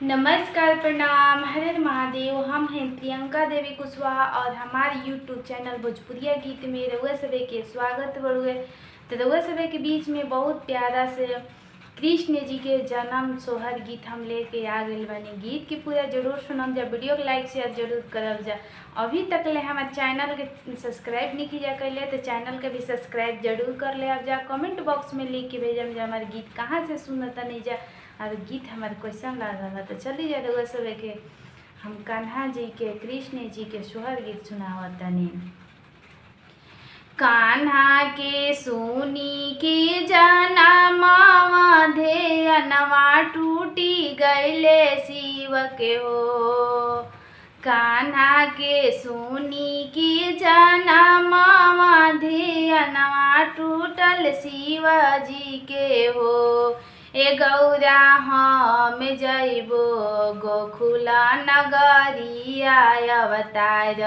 नमस्कार, प्रणाम, हर हर महादेव। हम हैं प्रियंका देवी कुशवाहा और हमारे यूट्यूब चैनल भोजपुरिया गीत में रउआ सभे के स्वागत बड़ुए। तो रउआ सभे के बीच में बहुत प्यारा से कृष्ण जी के जन्म सोहर गीत हम लेके आ गए बनी। गीत के पूरा जरूर सुनम जा, वीडियो को लाइक शेयर जरूर करब जा। अभी तक ले हमारे चैनल के सब्सक्राइब नहीं किया कर ले तो चैनल के भी सब्सक्राइब जरूर कर ले। अब जा कमेंट बॉक्स में लिख के भेजम जा हमारे गीत कहाँ से सुनता नहीं जा और गीत हमारे क्वेश्चन लागल। तो चली जा रउआ सभे के हम कान्हा जी के कृष्ण जी के सोहर गीत सुनावतनी। कान्हा के सोनी के जनमवा धेयनवा टूटी गईले शिव के हो। कान्हा के सोनी के जनमवा धेयनवा टूटल शिव जी के हो। ए गौरा हम जइबो गोकुला नगरिया अवतार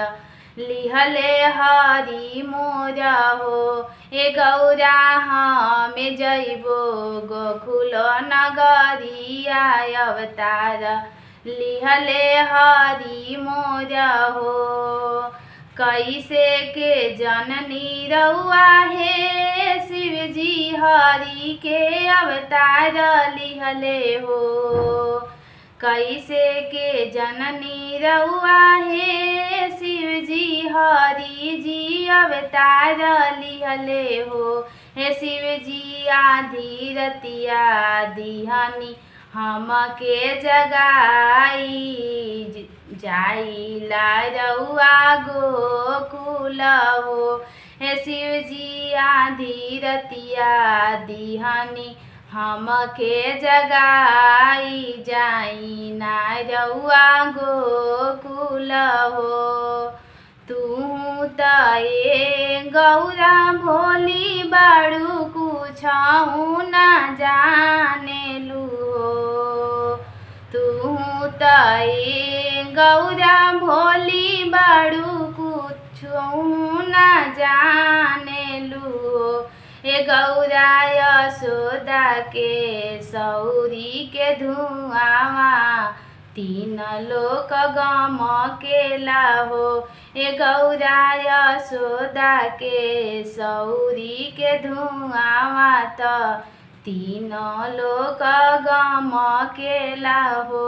लिहले हरि मोरा हो। ए गौरा हम जइबो गोकुल नगरिया अवतार लिहले हरि मोरा हो। कैसे के जननी रउआ हे शिव जी हरि के अवतार लिहले हो। कैसे के जननी रउआ हे शिव जी हरि जी अवतार लिहले हो। हे शिव जी आधी रतिया दिहनी हमके जगाई जाइला रउआ गोकुल हो। हे शिव जी आधी रतिया दिहनी हमके जगाई जाइना रउआ गोकुल हो। तू त ए गौरा भोली बाड़ू कुछऊ ना जानेलू हो। तू त ए गौरा भोली बाड़ू कुछऊ ना जानेलू हो। ए गौरा यशोदा के सौरी के धुआवा तीन लोक गम केला हो। ए गौरा यशोदा के सौरी के धुआवा त तीन लोक गम केला हो।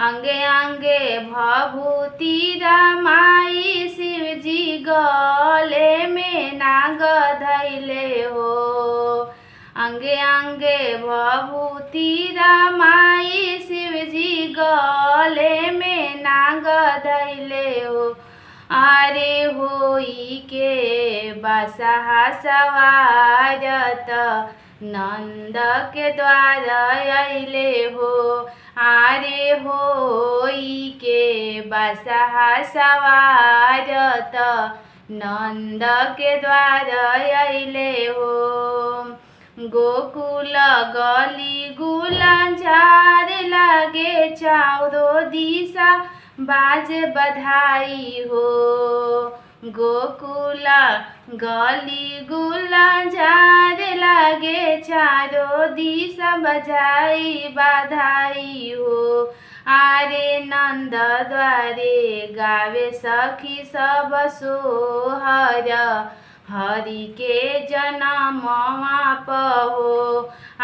अंगे अंगे भभूति रमाई शिव जी गले में नाग धैले हो। अंगे अंगे भभूति रमाई शिव जी गले में नाग धैले हो। आरे होई के बसहा सवारत नंद के द्वार अइले हो। आरे होई के बसहा सवारत नंद के द्वार अइले हो। गोकुल गली गुलजार लगे चारो दिशा बाज बधाई हो। गोकुल गली गुलजार लगे चारो दिशा बजाई बधाई हो। आरे नंद द्वारे गावे सखी सब सोहर हरि के जनमवा पहो।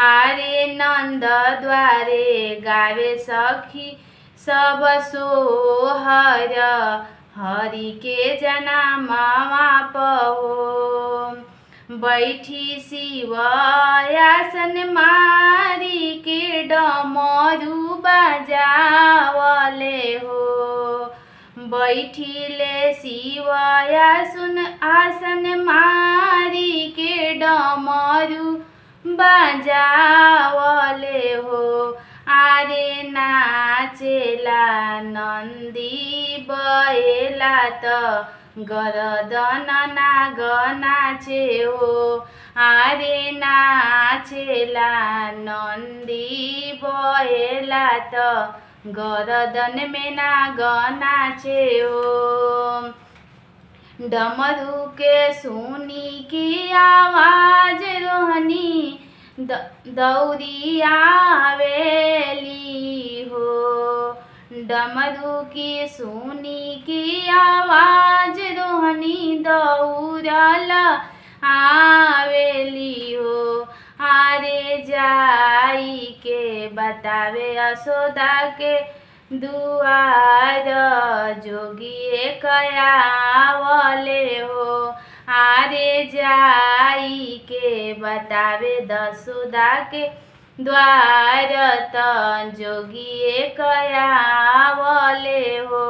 आरे नंद द्वारे गावे सखी सब सोहर हरि के जनमवा पहो। बैठी शिव आसन मारी के डमरू बजावले हो। बैठिले शिव आसन मारी के डमरू बजावले हो। आरे नाचेला नंदी बैला त गरदन नाग नाचे हो। आरे नाचेला नंदी बैला त गरदन में नाग नाचे हो। डमरू के सुनी की आवाज रोहनी दौड़ी आवेली डमरू की सुनी की आवाज रोहनी दौड़ल आवेली हो। आरे जाई के बतावे यशोदा के दुआर जोगिए कयावले हो। आरे जाई के बतावे यशोदा के द्वार त जोगिए कयावले हो।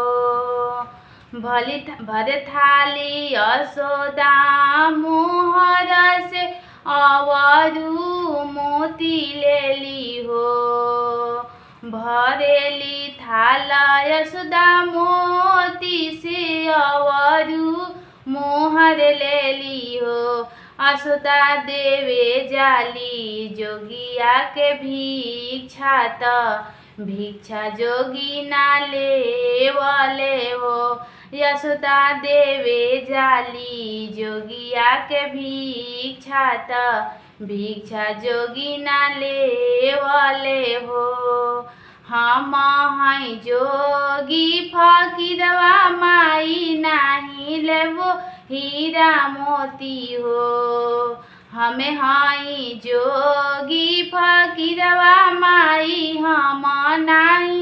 भर थाली यशोदा मोहर से अवरु मोती लेली हो। भरेली थाल यशोदा मोती से अवरु मोहर लेली हो। यशोदा देवे जाली जोगिया के भिक्षा त भिक्षा जोगी ना लेवले हो। यशोदा देवे जाली जोगिया के भिक्षा त भिक्षा जोगी ना लेवले हो। हम हैं जोगी फकीरवा माई नाही लेबो हीरा मोती हो। हमें हैं जोगी फकीरवा माई हम नाही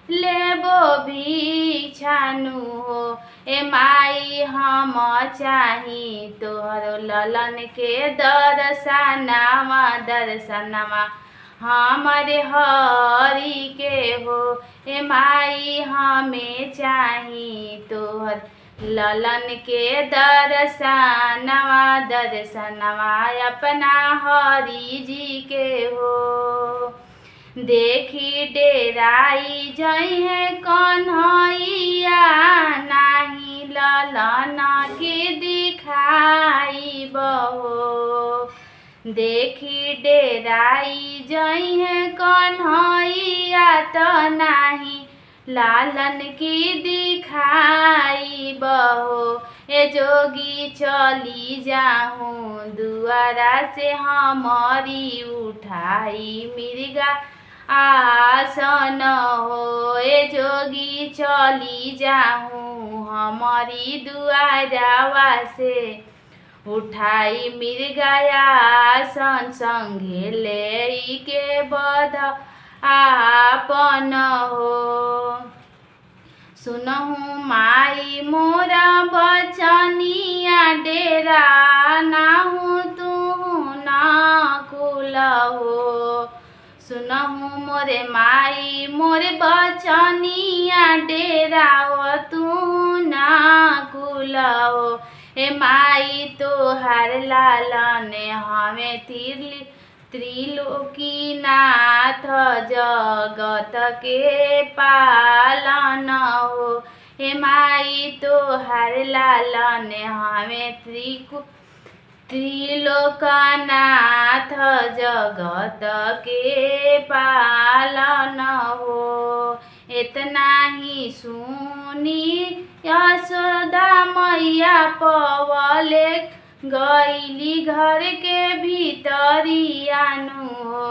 लेबो भिक्षानु हो। ए माई हम चाही तोहरो ललन के दर्शनवा दर्शनवा हमारे हरि के हो। ए माई हमें चाही तोहर ललन के दर्शनवा दर्शनवा अपना हरि जी के हो। देखी डेराई जइहे कन्हैया नाही ललन के दिखाई बहो। देखी डेराई जइहे कन्हैया त नाही लालन की दिखाई बहो। ए जोगी चली जाहूँ दुआरा से हमारी उठाई मिर्गा आसन हो। ए जोगी चली जाहूँ हमारी दुआरावा से उठाई मिर्गा आसन संगे ले के बध आपन हो। सुनहु माई मोरा बचनिया डेरा नाहु तुहु ना कुल हो। सुनहु मोरे माई मोरे बचनिया डेरा तुहु ना कुल हो। ए माई तोहार लालन हमें त्रिलोकी नाथ जगत के पालन हो। हे माई तोहार लालन हमें त्रिलोकनाथ जगत के पालन हो। इतना ही सुनी यशोदा मैया पवले गईली घर के भीतरियानु हो।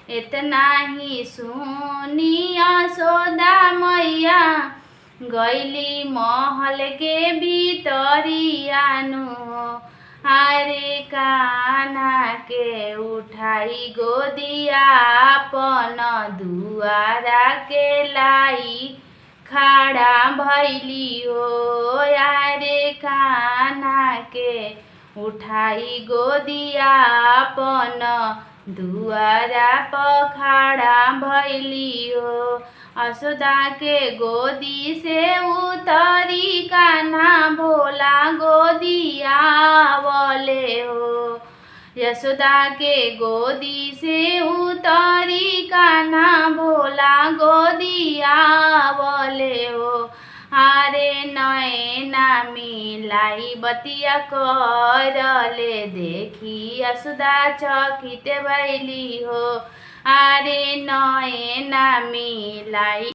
इतना ही सुनी यशोदा मैया गईली महल के भीतरियानु हो। हरे कान्हा के उठाई गोदिया अपन दुआरा के लाई खड़ा भैली हो। यारे कान्हा के उठाई गोदिया अपन दुआरा पर खड़ा भैली हो। यशोदा के गोदी से उतरी कान्हा भोला गोदिया बोले हो। यशोदा के गोदी से उतरी कान्हा भोला गोदिया बोले हो। आरे नैना मिलाई बतिया करले देखी यशोदा चकित भैली हो। आरे नैना मिलाई